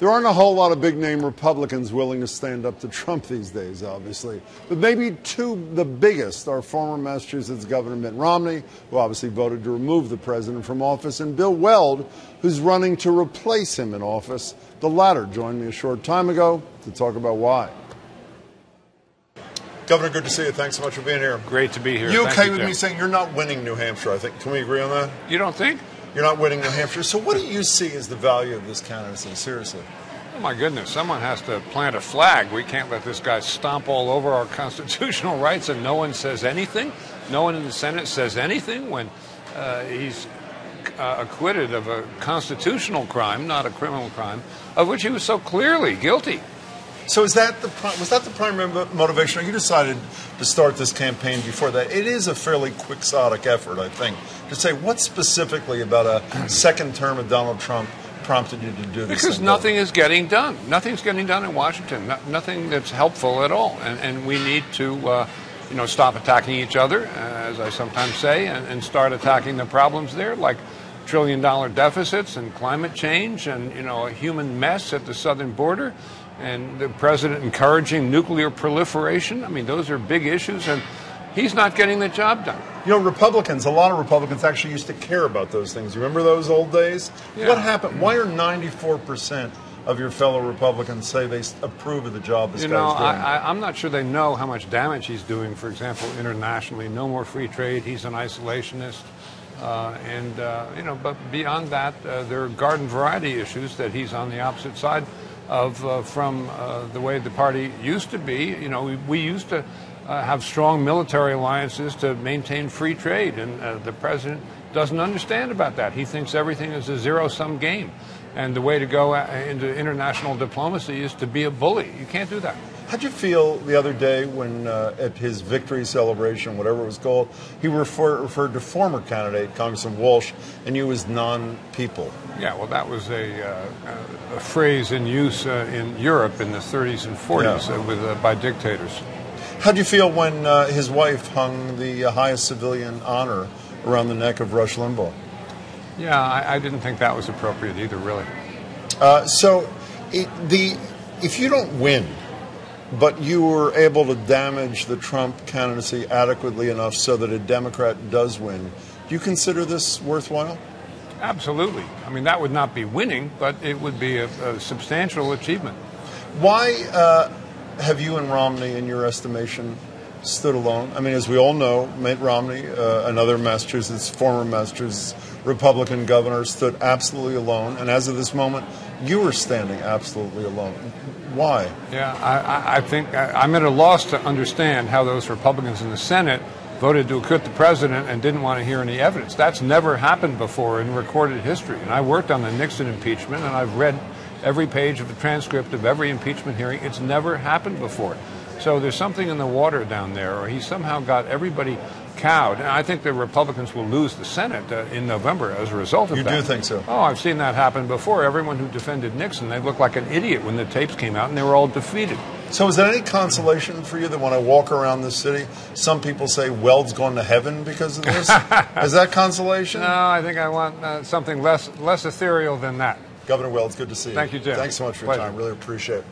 There aren't a whole lot of big-name Republicans willing to stand up to Trump these days, obviously. But maybe the biggest are former Massachusetts Governor Mitt Romney, who obviously voted to remove the president from office, and Bill Weld, who's running to replace him in office. The latter joined me a short time ago to talk about why. Governor, good to see you. Thanks so much for being here. Great to be here. You okay with me saying you're not winning New Hampshire, I think? Can we agree on that? You don't think? You're not winning New Hampshire. So what do you see as the value of this candidacy, seriously? Oh, my goodness. Someone has to plant a flag. We can't let this guy stomp all over our constitutional rights and no one says anything. No one in the Senate says anything when he's acquitted of a constitutional crime, not a criminal crime, of which he was so clearly guilty. So was that the primary motivation? You decided to start this campaign before that. It is a fairly quixotic effort, I think, to say what specifically about a second term of Donald Trump prompted you to do this. Because nothing is getting done. Nothing's getting done in Washington. Nothing that's helpful at all. And we need to stop attacking each other, as I sometimes say, and start attacking the problems there, like trillion-dollar deficits and climate change and, a human mess at the southern border. And the president encouraging nuclear proliferation. I mean, those are big issues, and he's not getting the job done. A lot of Republicans actually used to care about those things. You remember those old days? Yeah. What happened? Why are 94% of your fellow Republicans say they approve of the job this guy's doing? I'm not sure they know how much damage he's doing, for example, internationally. No more free trade. He's an isolationist. But beyond that, there are garden variety issues that he's on the opposite side of from the way the party used to be. We used to have strong military alliances to maintain free trade, and the president doesn't understand about that. He thinks everything is a zero-sum game, and the way to go into international diplomacy is to be a bully. You can't do that. How'd you feel the other day when, at his victory celebration, whatever it was called, he referred to former candidate, Congressman Walsh, and you as non-people? Yeah, well, that was a phrase in use in Europe in the 30s and 40s by dictators. How'd you feel when his wife hung the highest civilian honor around the neck of Rush Limbaugh? Yeah, I didn't think that was appropriate either, really. If you don't win, but you were able to damage the Trump candidacy adequately enough so that a Democrat does win, do you consider this worthwhile? Absolutely. I mean, that would not be winning, but it would be a substantial achievement. Why have you and Romney, in your estimation, stood alone? I mean, as we all know, Mitt Romney, another former Massachusetts Republican governor, stood absolutely alone. And as of this moment, you are standing absolutely alone. Why? Yeah, I think I'm at a loss to understand how those Republicans in the Senate voted to acquit the president and didn't want to hear any evidence. That's never happened before in recorded history. And I worked on the Nixon impeachment, and I've read every page of the transcript of every impeachment hearing. It's never happened before. So there's something in the water down there, or he somehow got everybody cowed. And I think the Republicans will lose the Senate in November as a result of that. You do think so? Oh, I've seen that happen before. Everyone who defended Nixon, they looked like an idiot when the tapes came out, and they were all defeated. So is there any consolation for you that when I walk around the city, some people say Weld's going to heaven because of this? Is that consolation? No, I think I want something less ethereal than that. Governor Weld, it's good to see you. Thank you, Jim. Thanks so much for your time. Really appreciate it.